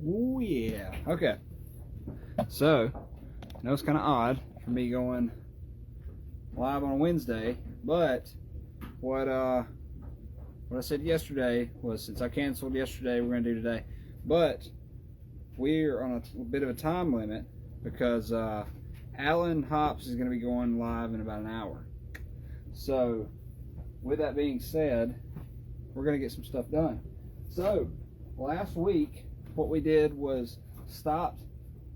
Oh yeah. Okay. So, I know it's kind of odd for me going live on a Wednesday, but what I said yesterday was, since I canceled yesterday, we're going to do today. But we're on a bit of a time limit because Alan Hops is going to be going live in about an hour. So, with that being said, we're going to get some stuff done. So, last week, what we did was stopped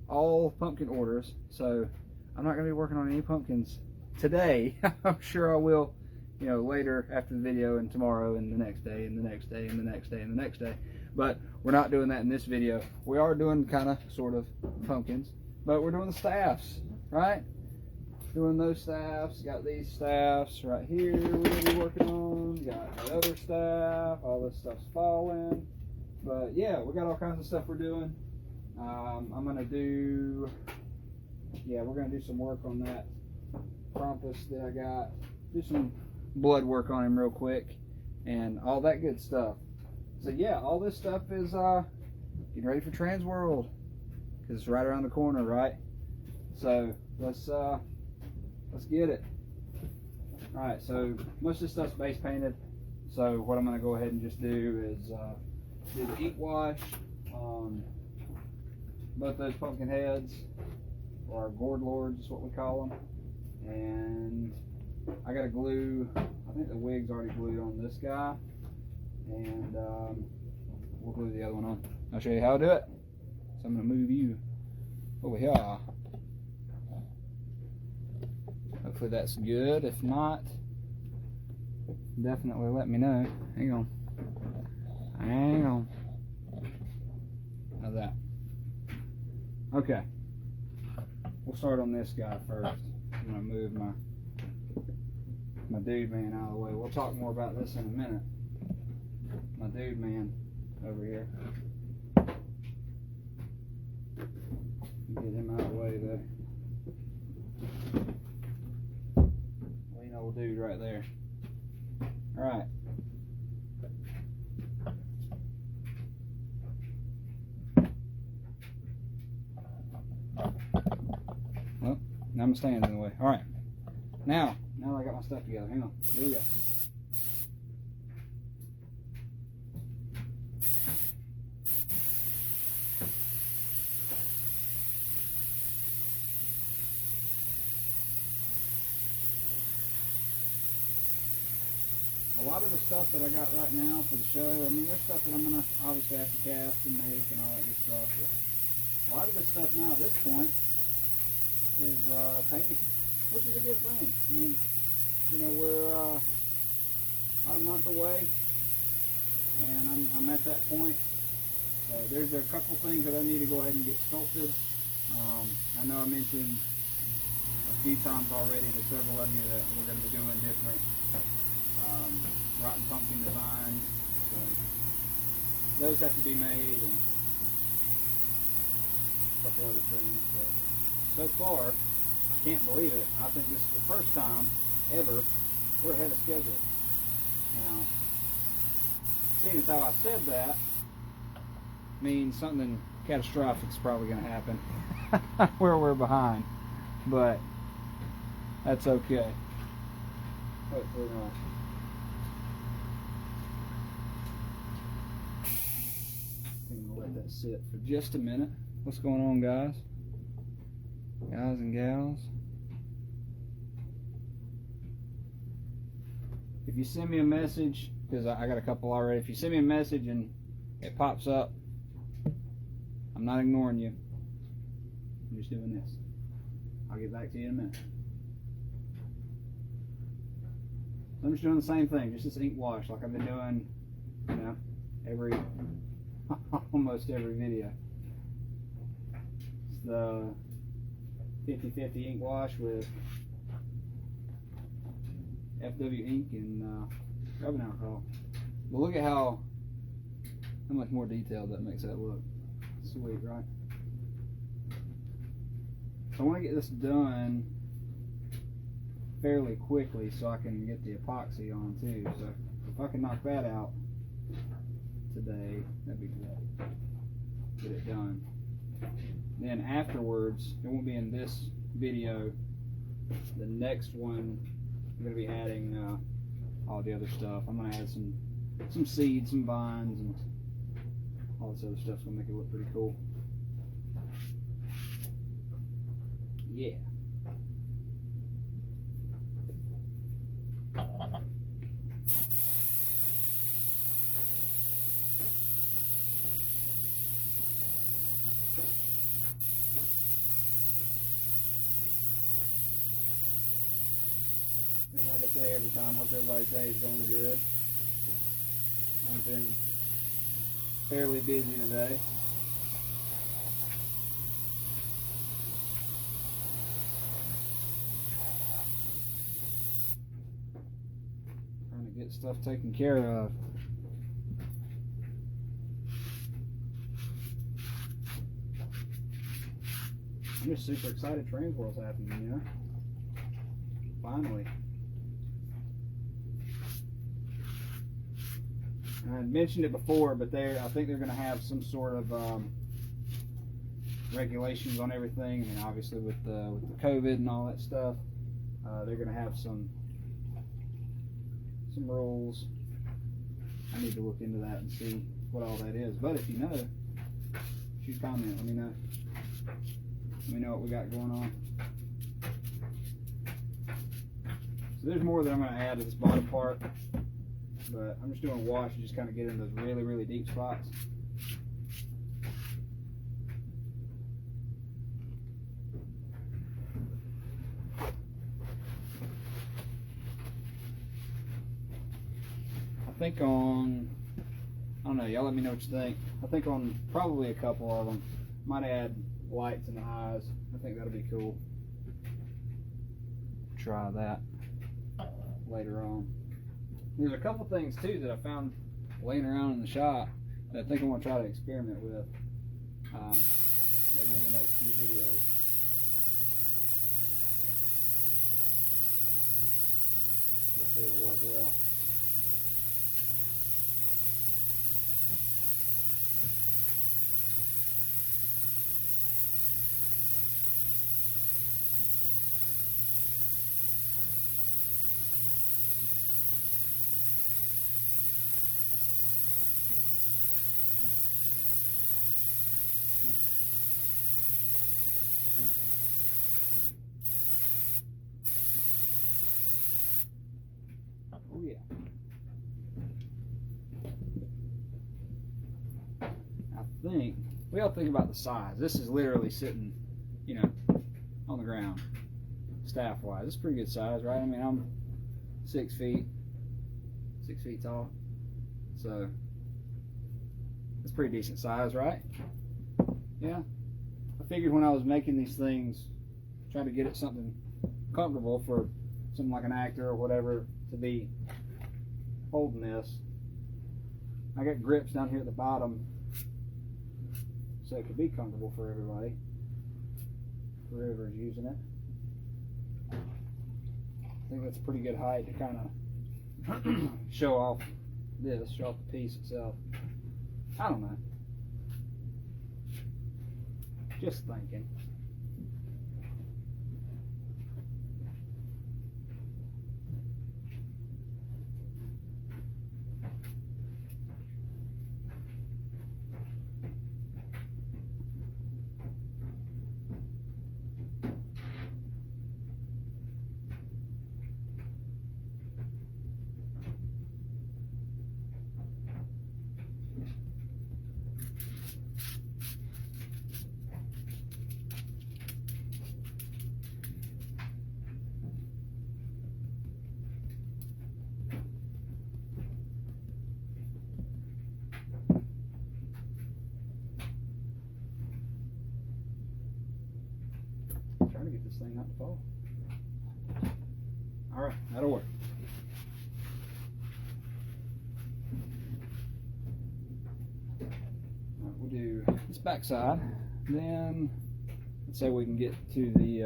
all pumpkin orders. So, I'm not going to be working on any pumpkins today. I'm sure I will, you know, later after the video, and tomorrow, and the next day, and the next day, and the next day, and the next day. But we're not doing that in this video. We are doing kind of, sort of, pumpkins. But we're doing the staffs, right? Doing those staffs. Got these staffs right here we're going to be working on. Got the other staff. All this stuff's falling. But yeah, we got all kinds of stuff we're doing. I'm going to do, yeah, we're going to do some work on that Krampus that I got. Do some blood work on him real quick. And all that good stuff. So yeah, all this stuff is getting ready for Transworld. Because it's right around the corner, right? So let's get it. Alright, so most of this stuff's base painted. So what I'm going to go ahead and just do is do the ink wash on both those pumpkin heads, or our gourd lords is what we call them. And I got to glue, I think the wig's already glued on this guy. And we'll glue the other one on. I'll show you how to do it. So I'm going to move you over here. Hopefully that's good. If not, definitely let me know. Hang on. Hang on. How's that? Okay. We'll start on this guy first. I'm going to move my dude man out of the way. We'll talk more about this in a minute. My dude man over here. Get him out of the way there. Lean old dude right there. Alright. Well, now my stand's in the way. Alright. Now I got my stuff together. Hang on. Here we go. A lot of the stuff that I got right now for the show, I mean, there's stuff that I'm going to obviously have to cast and make and all that good stuff, but a lot of this stuff now at this point is painting, which is a good thing. I mean, you know, we're about a month away, and I'm at that point. So there's a couple things that I need to go ahead and get sculpted. I know I mentioned a few times already to several of you that we're going to be doing different rotten pumpkin designs, so those have to be made, and a couple other things. But so far, I can't believe it. I think this is the first time ever we're ahead of schedule. Now, seeing as how I said that means something catastrophic is probably going to happen where we're behind, but that's okay. Hopefully not. I'm going to let that sit for just a minute. What's going on, guys? Guys and gals? If you send me a message, because I got a couple already, if you send me a message and it pops up, I'm not ignoring you. I'm just doing this. I'll get back to you in a minute. I'm just doing the same thing, just this ink wash like I've been doing, you know, almost every video. It's the 50/50 ink wash with FW ink and rubbing alcohol. But look at how much more detailed that makes that look. Sweet, right? So I want to get this done fairly quickly so I can get the epoxy on too. So if I can knock that out today, that'd be good. Get it done. then afterwards, it won't be in this video. The next one, I'm going to be adding all the other stuff. I'm going to add some seeds, some vines, and all this other stuff's going to make it look pretty cool. Yeah. Like I say every time, hope everybody's day is going good. I've been fairly busy today. Trying to get stuff taken care of. I'm just super excited Transworld's happening, you know? Finally. I mentioned it before, but I think they're going to have some sort of regulations on everything. I mean, obviously with the COVID and all that stuff, they're going to have some rules. I need to look into that and see what all that is. But if you know, shoot a comment. Let me know. Let me know what we got going on. So there's more that I'm going to add to this bottom part. But I'm just doing a wash and just kind of get in those really, really deep spots. I think on, I don't know, y'all let me know what you think. I think on probably a couple of them, might add lights in the eyes. I think that'll be cool. Try that later on. There's a couple things too that I found laying around in the shop that I think I want to try to experiment with. Maybe in the next few videos. Hopefully it'll work well. Oh yeah. I think, we all think about the size. This is literally sitting, you know, on the ground, staff-wise. It's pretty good size, right? I mean, I'm 6 feet tall, so it's pretty decent size, right? Yeah. I figured when I was making these things, trying to get it something comfortable for something like an actor or whatever to be holding this. I got grips down here at the bottom so it could be comfortable for everybody, whoever's using it. I think that's a pretty good height to kind of show off the piece itself. I don't know. Just thinking. Trying to get this thing not to fall. Alright, that'll work. Alright, we'll do this back side. Then let's say we can get to the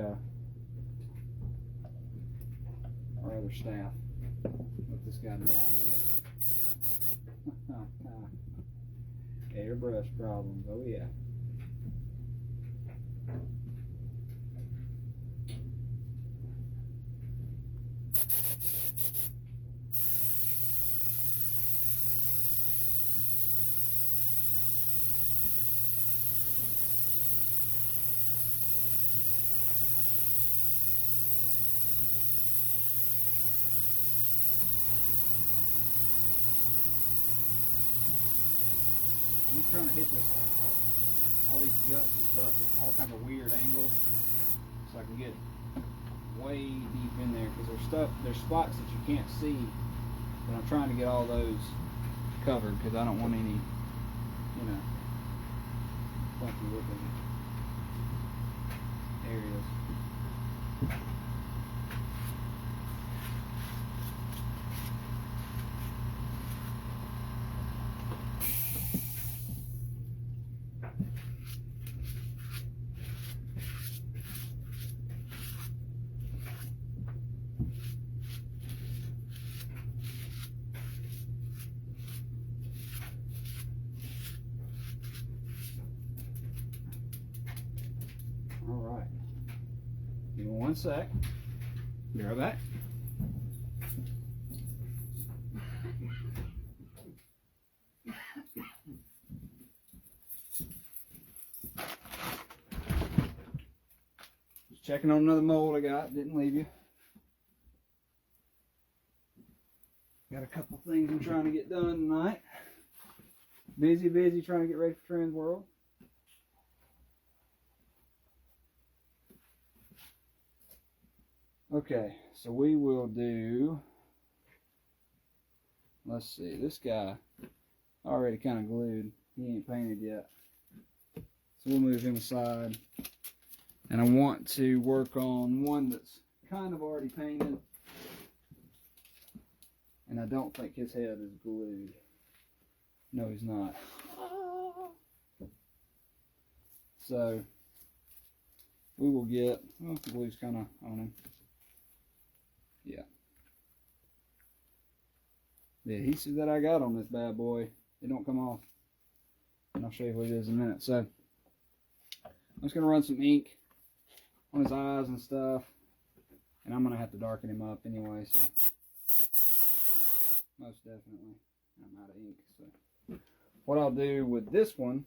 our other staff. Let this guy drive it. Airbrush problems, oh yeah. I'm trying to hit this, all these guts and stuff at all kind of weird angles, so I can get way deep in there, because there's spots that you can't see, but I'm trying to get all those covered because I don't want any, you know, funky looking areas. All right, give me 1 sec. Be right back. Just checking on another mold I got. Didn't leave you. Got a couple things I'm trying to get done tonight. Busy trying to get ready for Transworld. Okay, so we will do, let's see, this guy already kind of glued. He ain't painted yet. So we'll move him aside. And I want to work on one that's kind of already painted. And I don't think his head is glued. No, he's not. So we will get, well, the glue's kind of on him. Yeah. The adhesive that I got on this bad boy, it don't come off. And I'll show you what it is in a minute. So I'm just going to run some ink on his eyes and stuff. And I'm going to have to darken him up anyway. So most definitely. I'm out of ink. So what I'll do with this one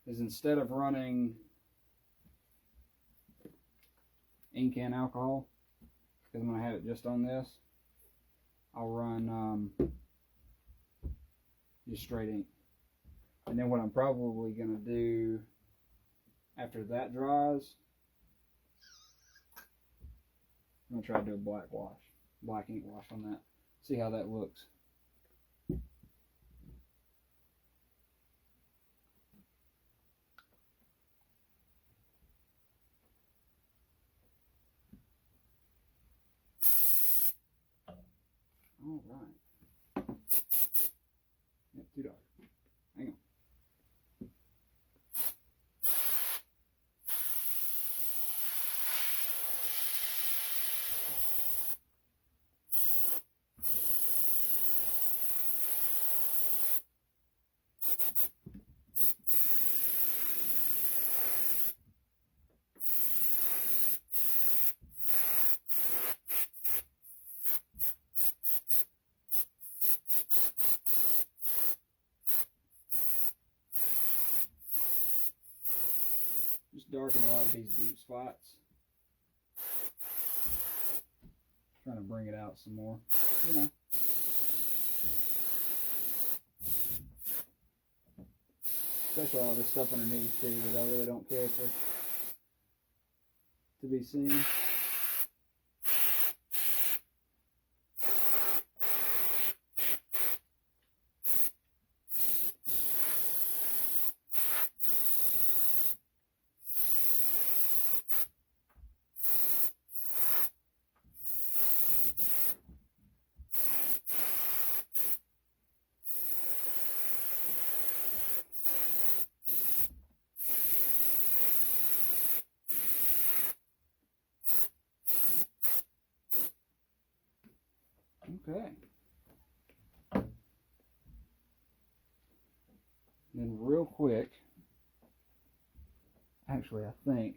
is, instead of running ink and alcohol, because I'm going to have it just on this, I'll run just straight ink. And then what I'm probably going to do after that dries, I'm going to try to do a black ink wash on that. See how that looks. All right. Yep, too dark. Hang on. Just darken a lot of these deep spots. Trying to bring it out some more, you know. Especially all this stuff underneath too that I really don't care for to be seen. Okay. Then real quick, Actually, I think,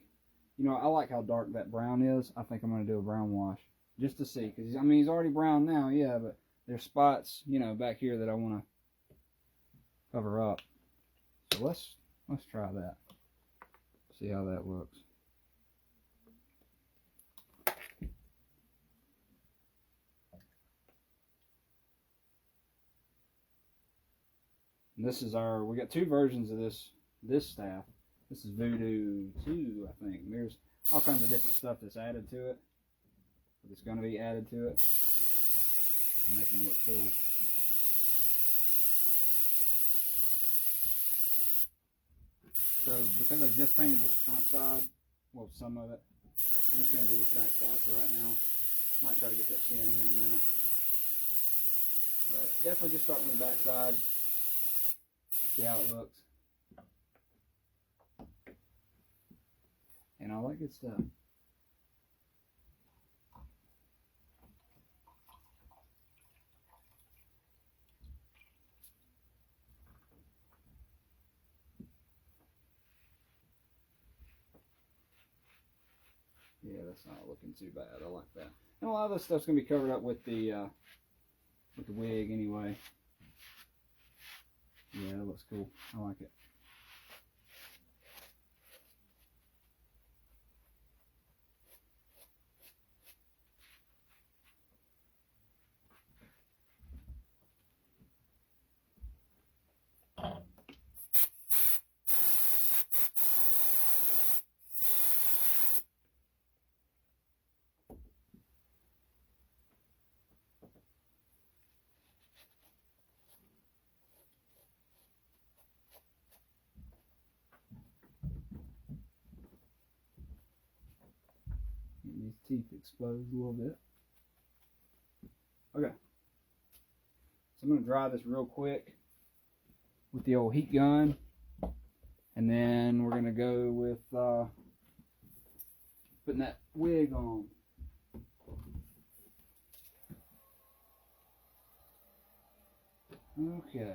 you know, I like how dark that brown is. I think I'm going to do a brown wash just to see. Because, I mean, he's already brown now, yeah, but there's spots, you know, back here that I want to cover up. So let's try that. See how that looks. And this is we got two versions of this staff. This is Voodoo 2, I think. There's all kinds of different stuff that's added to it. It's going to be added to it. Making it look cool. So because I just painted this front side, well, some of it, I'm just going to do this back side for right now. Might try to get that chin here in a minute. But definitely just start with the back side. See how it looks. And all that good stuff. Yeah, that's not looking too bad. I like that. And a lot of this stuff's gonna be covered up with the wig anyway. Yeah, that looks cool. I like it. Getting these teeth exposed a little bit. Okay. So I'm going to dry this real quick with the old heat gun. And then we're going to go with putting that wig on. Okay.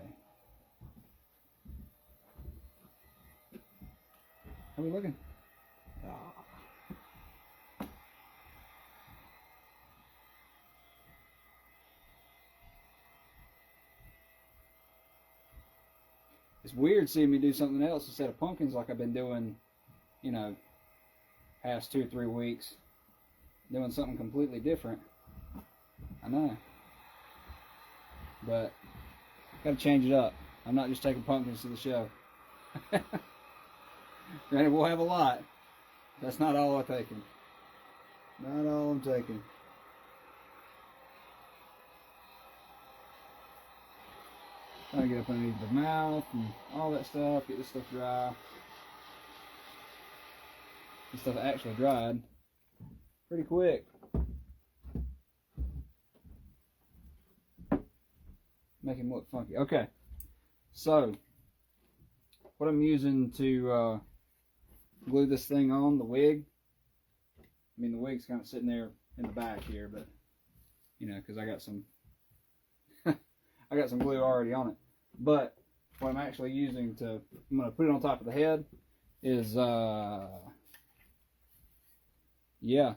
How are we looking? It's weird seeing me do something else instead of pumpkins like I've been doing, you know, past 2 or 3 weeks. Doing something completely different. I know. But, gotta change it up. I'm not just taking pumpkins to the show. Granted, we'll have a lot. That's not all I'm taking. Not all I'm taking. Trying to get up underneath the mouth and all that stuff, get this stuff dry. This stuff actually dried pretty quick. Make him look funky. Okay, so what I'm using to glue this thing on, the wig. I mean, the wig's kind of sitting there in the back here, but you know, because I got some I got some glue already on it. But what I'm actually using I'm going to put it on top of the head is, yeah,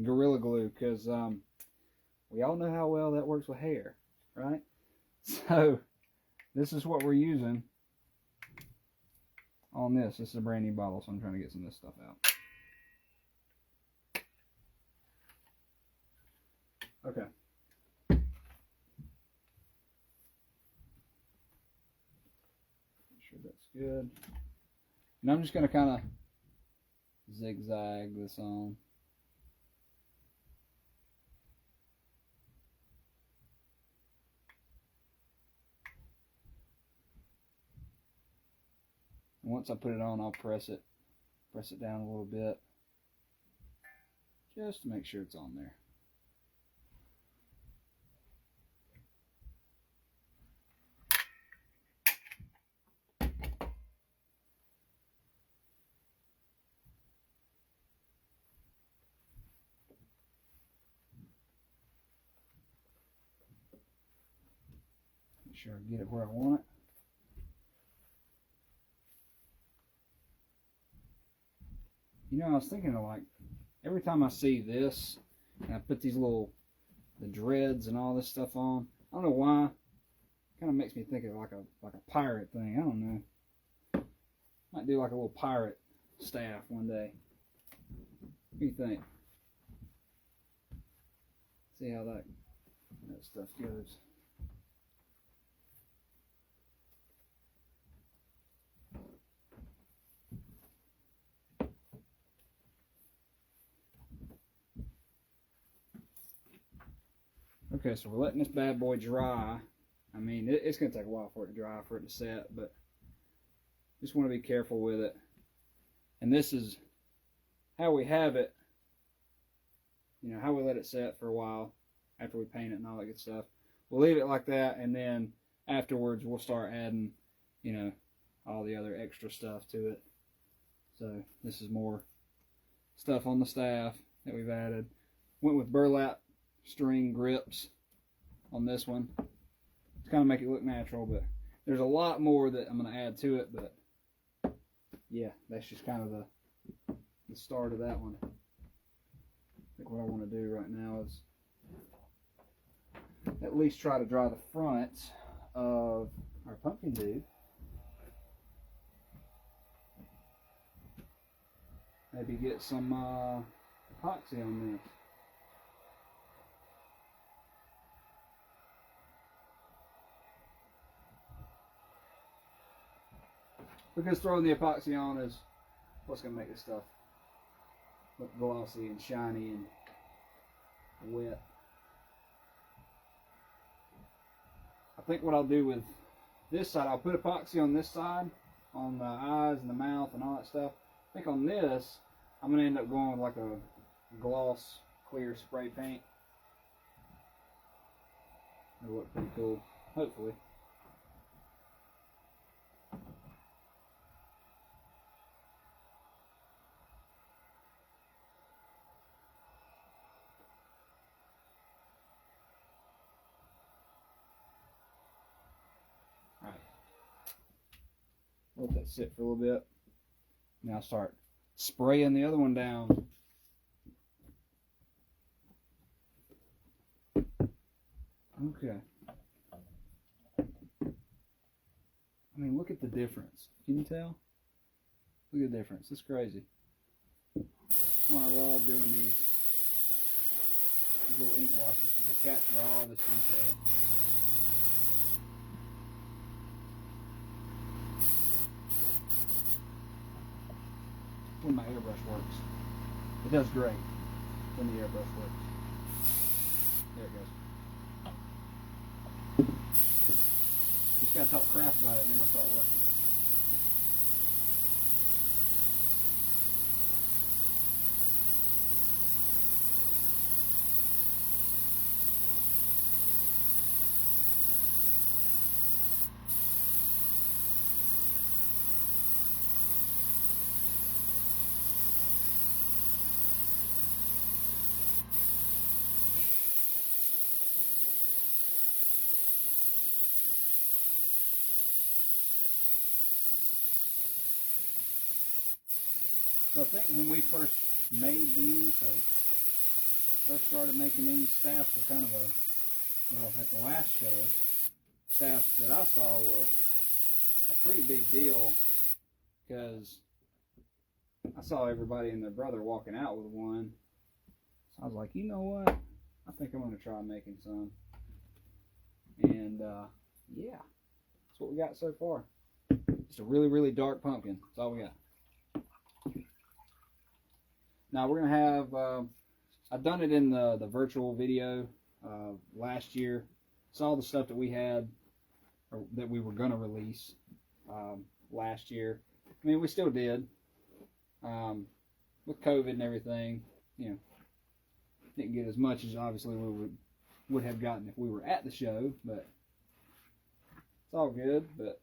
Gorilla Glue, because we all know how well that works with hair, right? So this is what we're using on this. This is a brand new bottle, so I'm trying to get some of this stuff out. Okay. That's good. And I'm just going to kind of zigzag this on. And once I put it on, I'll press it down a little bit just to make sure it's on there. Make sure I get it where I want it. You know, I was thinking of like, every time I see this, and I put these the dreads and all this stuff on, I don't know why, it kind of makes me think of like a pirate thing. I don't know. Might do like a little pirate staff one day. What do you think? See how that stuff goes. Okay, so we're letting this bad boy dry. I mean, it's going to take a while for it to dry, for it to set, but just want to be careful with it. And this is how we have it, you know, how we let it set for a while after we paint it and all that good stuff. We'll leave it like that, and then afterwards we'll start adding, you know, all the other extra stuff to it. So this is more stuff on the staff that we've added. Went with burlap string grips on this one to kind of make it look natural, but there's a lot more that I'm going to add to it. But yeah, that's just kind of the start of that one. I think what I want to do right now is at least try to dry the front of our pumpkin dude. Maybe get some epoxy on this. Because throwing the epoxy on is what's going to make this stuff look glossy and shiny and wet. I think what I'll do with this side, I'll put epoxy on this side, on the eyes and the mouth and all that stuff. I think on this, I'm going to end up going with like a gloss clear spray paint. It'll look pretty cool, hopefully. Let that sit for a little bit. Now start spraying the other one down. Okay. I mean, look at the difference. Can you tell? Look at the difference. It's crazy. That's why I love doing these little ink washes, because they capture all this detail. When my airbrush works. It does great when the airbrush works. There it goes. Just gotta talk crap about it and then it'll start working. So I think when we first made these, or first started making these staffs, were kind of well, at the last show, staffs that I saw were a pretty big deal, because I saw everybody and their brother walking out with one. So I was like, you know what? I think I'm going to try making some. And yeah, that's what we got so far. Just a really, really dark pumpkin. That's all we got. Now we're going to have, I've done it in the virtual video last year. It's all the stuff that we had, or that we were going to release last year. I mean, we still did. With COVID and everything, you know, didn't get as much as obviously we would have gotten if we were at the show, but it's all good. But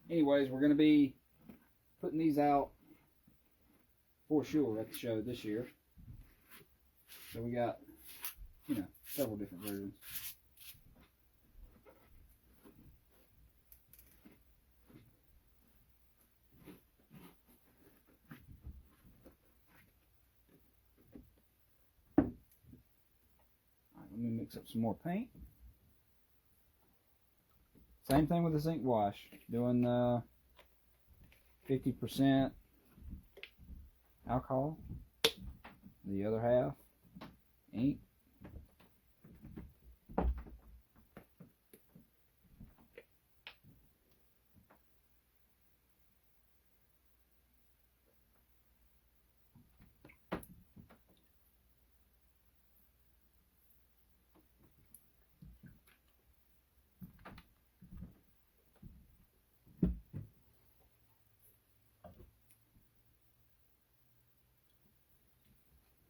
anyways, we're going to be putting these out for sure at the show this year. So we got, you know, several different versions. Mix up some more paint. Same thing with this ink wash. Doing 50% alcohol. The other half ink.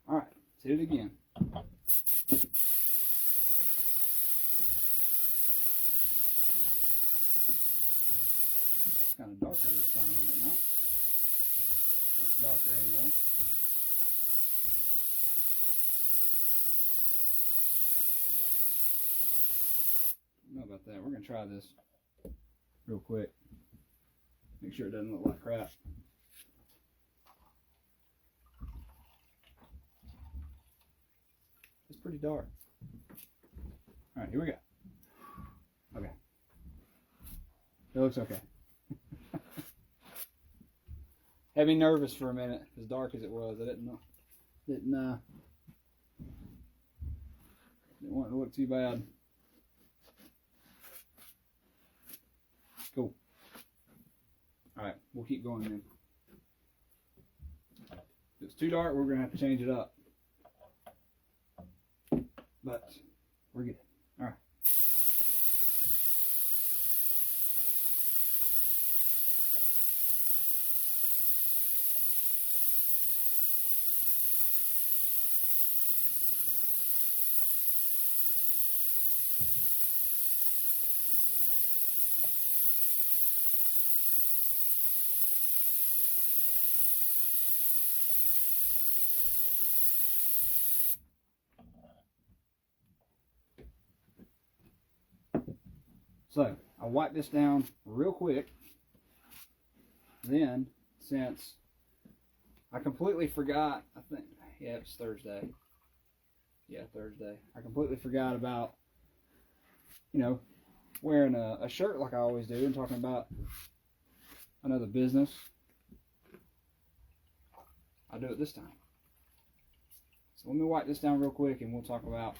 All right, let's hit it again. It's kind of darker this time, is it not? It's darker anyway. I don't know about that. We're going to try this real quick. Make sure it doesn't look like crap. It's pretty dark. All right, here we go. Okay. It looks okay. Had me nervous for a minute, as dark as it was. I didn't want it to look too bad. Cool. All right, we'll keep going then. If it's too dark, we're gonna have to change it up. But we're good. All right. So I'll wipe this down real quick. Then, since I completely forgot, I think, yeah, it's Thursday. Yeah, Thursday. I completely forgot about, wearing a shirt like I always do and talking about another business. I'll do it this time. So let me wipe this down real quick and we'll talk about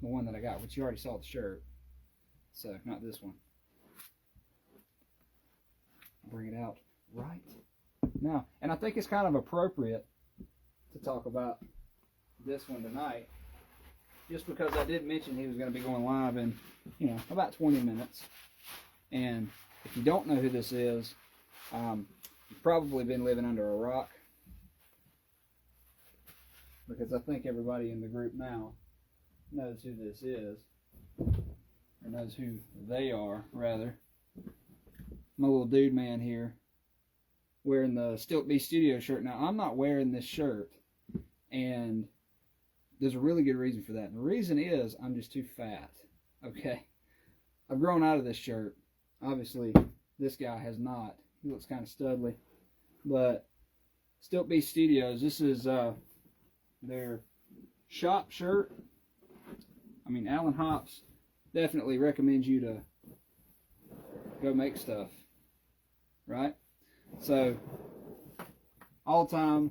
the one that I got, which you already saw the shirt. So, not this one. Bring it out right now. And I think it's kind of appropriate to talk about this one tonight, just because I did mention he was going to be going live in, about 20 minutes. And if you don't know who this is, you've probably been living under a rock, because I think everybody in the group now knows who this is. Or knows who they are, rather. My little dude man here wearing the Stilt B Studio shirt. Now, I'm not wearing this shirt, and there's a really good reason for that. And the reason is I'm just too fat, okay? I've grown out of this shirt. Obviously, this guy has not. He looks kind of studly. But Stilt B Studios, this is their shop shirt. I mean, Alan Hops definitely recommends you to go make stuff, right? So, all the time,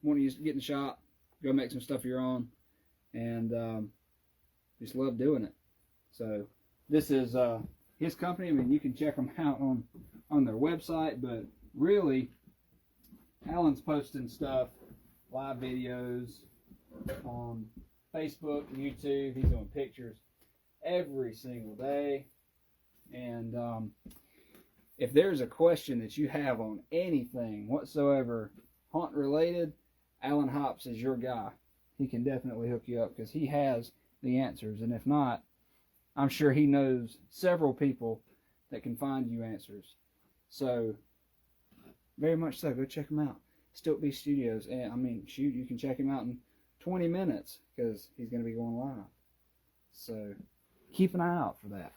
when you get in the shop, go make some stuff of your own, and just love doing it. So, this is his company. I mean, you can check them out on their website, but really, Alan's posting stuff, live videos on Facebook, YouTube. He's doing pictures every single day. And if there's a question that you have on anything whatsoever hunt related, Alan Hops is your guy. He can definitely hook you up because he has the answers. And if not, I'm sure he knows several people that can find you answers. So, very much so. Go check him out. Stilt B Studios. And I mean, shoot, you can check him out in 20 minutes because he's going to be going live. So, keep an eye out for that.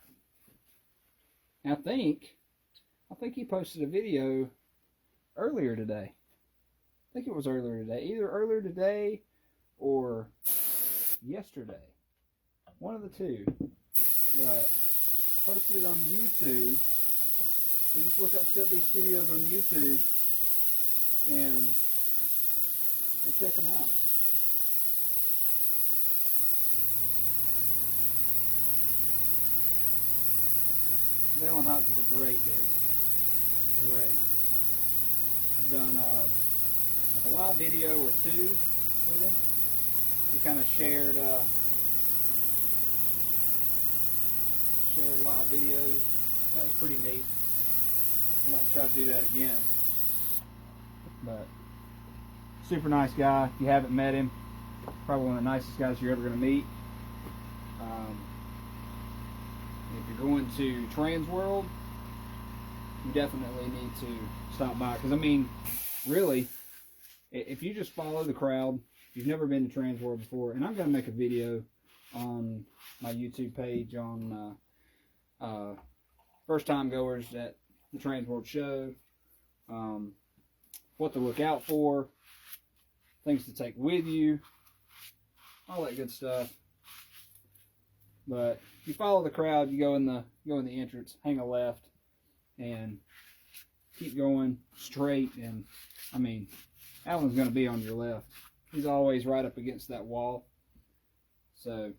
And I think he posted a video earlier today. I think it was earlier today. Either earlier today or yesterday. One of the two. But posted it on YouTube. So just look up Filthy Studios on YouTube and go check them out. Dallin Hawks is a great dude. Great. I've done like a live video or two with him. We kind of shared live videos. That was pretty neat. I might try to do that again. But super nice guy. If you haven't met him, probably one of the nicest guys you're ever going to meet. If you're going to Transworld, you definitely need to stop by. Because, I mean, really, if you just follow the crowd, if you've never been to Transworld before, and I'm going to make a video on my YouTube page on first-time goers at the Transworld show, what to look out for, things to take with you, all that good stuff. But if you follow the crowd, you go in the entrance, hang a left, and keep going straight. And I mean, Alan's going to be on your left. He's always right up against that wall, so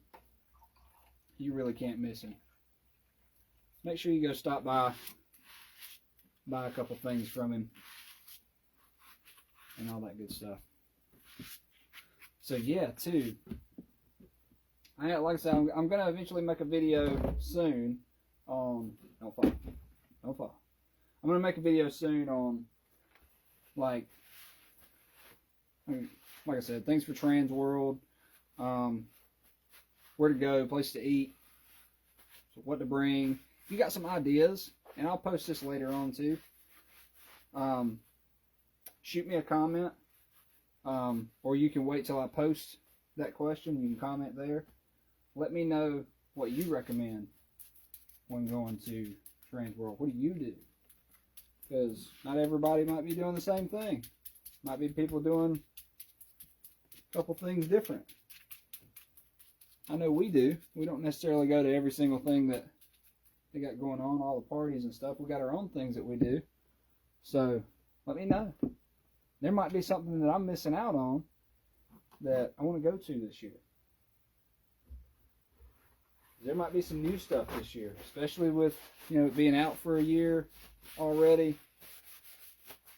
you really can't miss him. Make sure you go stop by, buy a couple things from him, and all that good stuff. So yeah, too. Like I said, I'm going to eventually make a video soon on, don't fall. I'm going to make a video soon on, like I said, things for Transworld, where to go, place to eat, what to bring. If you got some ideas, and I'll post this later on too, shoot me a comment, or you can wait till I post that question. You can comment there. Let me know what you recommend when going to Transworld. What do you do? Because not everybody might be doing the same thing. Might be people doing a couple things different. I know we do. We don't necessarily go to every single thing that they got going on, all the parties and stuff. We got our own things that we do. So let me know. There might be something that I'm missing out on that I want to go to this year. There might be some new stuff this year, especially with, you know, it being out for a year already.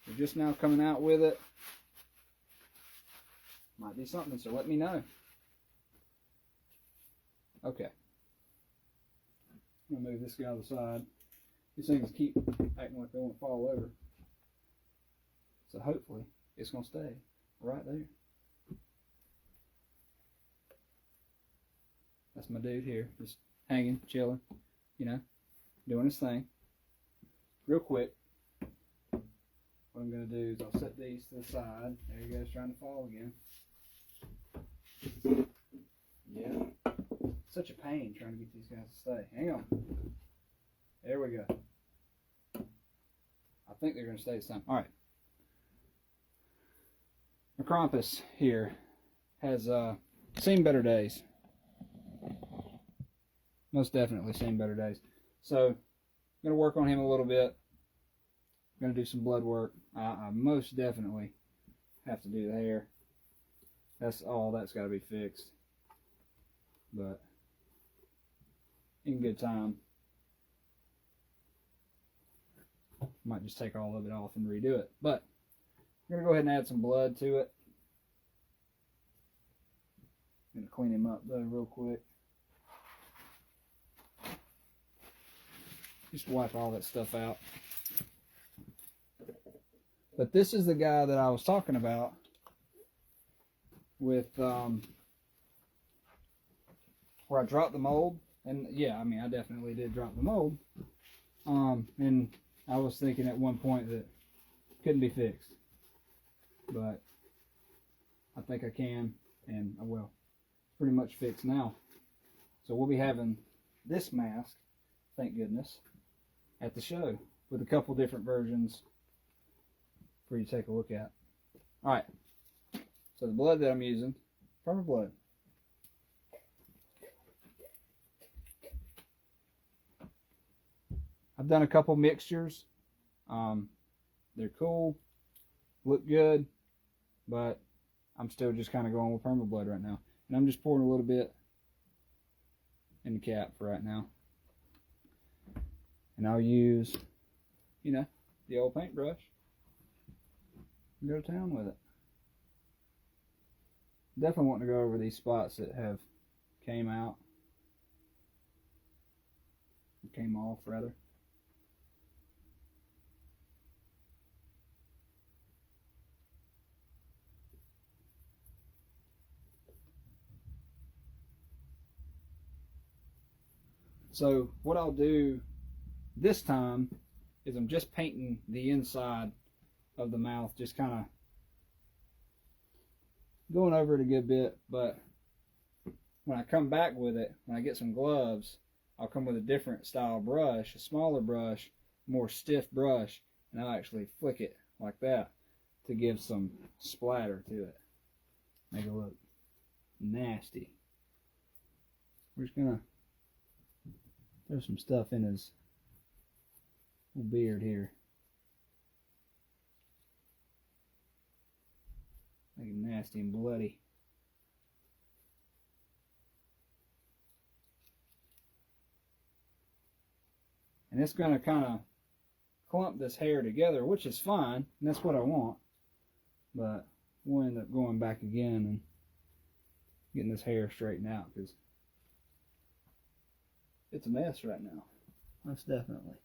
We're just now coming out with it. Might be something, so let me know. Okay. I'm going to move this guy to the side. These things keep acting like they want to fall over. So hopefully it's going to stay right there. That's my dude here, just hanging, chilling, you know, doing his thing. Real quick, what I'm going to do is I'll set these to the side. There he goes, trying to fall again. Yeah. Such a pain trying to get these guys to stay. Hang on. There we go. I think they're going to stay this time. All right. My Krampus here has seen better days. Most definitely seen better days. So, I'm going to work on him a little bit. I'm going to do some blood work. I most definitely have to do the hair. That's all that's got to be fixed. But, in good time. Might just take all of it off and redo it. But, I'm going to go ahead and add some blood to it. I'm going to clean him up though real quick. Just wipe all that stuff out. But this is the guy that I was talking about with where I dropped the mold. And yeah, I mean, I definitely did drop the mold. And I was thinking at one point that it couldn't be fixed. But I think I can, and I will. Pretty much fixed now. So we'll be having this mask, thank goodness, at the show with a couple different versions for you to take a look at. Alright, so the blood that I'm using, farmer blood. I've done a couple mixtures. They're cool, look good, but I'm still just kind of going with Permablood right now. And I'm just pouring a little bit in the cap for right now. And I'll use, you know, the old paintbrush and go to town with it. Definitely want to go over these spots that have came out. Came off, rather. So what I'll do this time is I'm just painting the inside of the mouth, just kind of going over it a good bit, but when I come back with it, when I get some gloves, I'll come with a different style brush, a smaller brush, more stiff brush, and I'll actually flick it like that to give some splatter to it. Make it look nasty. We're just gonna throw some stuff in his little beard here. Make it nasty and bloody. And it's going to kind of clump this hair together, which is fine, and that's what I want. But we'll end up going back again and getting this hair straightened out, because it's a mess right now. Most definitely.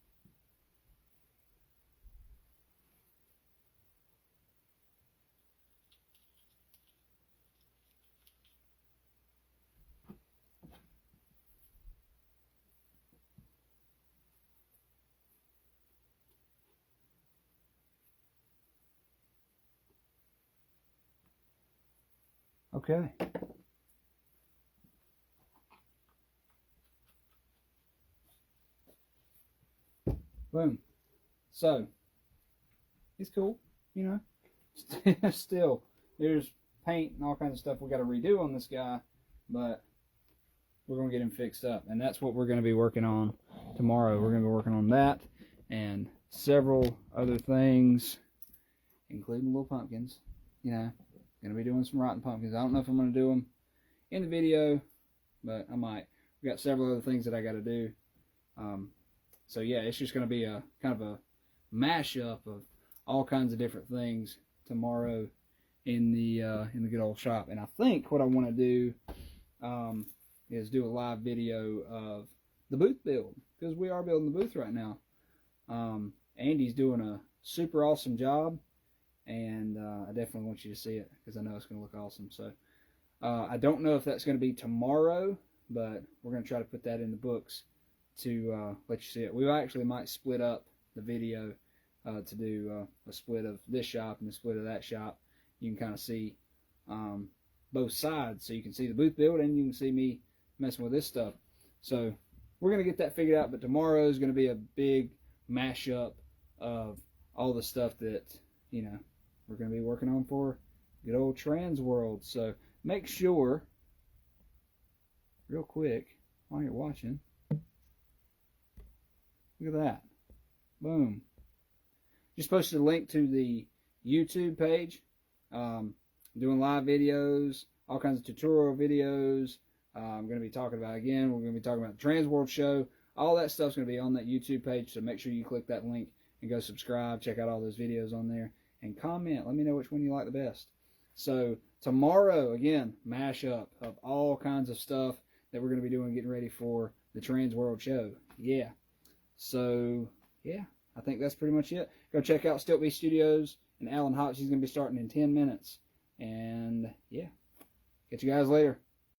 Okay. Boom. So, it's cool, you know. Still, there's paint and all kinds of stuff we got to redo on this guy, but we're going to get him fixed up. And that's what we're going to be working on tomorrow. We're going to be working on that and several other things, including little pumpkins, you know. Going to be doing some rotten pumpkins. I don't know if I'm going to do them in the video, but I might. We got several other things that I got to do. So yeah, it's just going to be a kind of a mashup of all kinds of different things tomorrow in the good old shop. And I think what I want to do is do a live video of the booth build, because we are building the booth right now. Andy's doing a super awesome job. And I definitely want you to see it, because I know it's going to look awesome. So I don't know if that's going to be tomorrow, but we're going to try to put that in the books to let you see it. We actually might split up the video to do a split of this shop and a split of that shop. You can kind of see both sides, so you can see the booth build and you can see me messing with this stuff. So we're going to get that figured out, but tomorrow is going to be a big mashup of all the stuff that, you know, we're going to be working on for good old Transworld. So make sure, real quick, while you're watching, look at that. Boom. Just posted a link to the YouTube page. Doing live videos, all kinds of tutorial videos. I'm going to be talking about, again, we're going to be talking about the Transworld show. All that stuff's going to be on that YouTube page, so make sure you click that link and go subscribe. Check out all those videos on there. And comment. Let me know which one you like the best. So tomorrow, again, mashup of all kinds of stuff that we're going to be doing, getting ready for the Transworld show. Yeah. So, yeah, I think that's pretty much it. Go check out Stiltby Studios and Alan Hotch. He's going to be starting in 10 minutes. And, yeah, catch you guys later.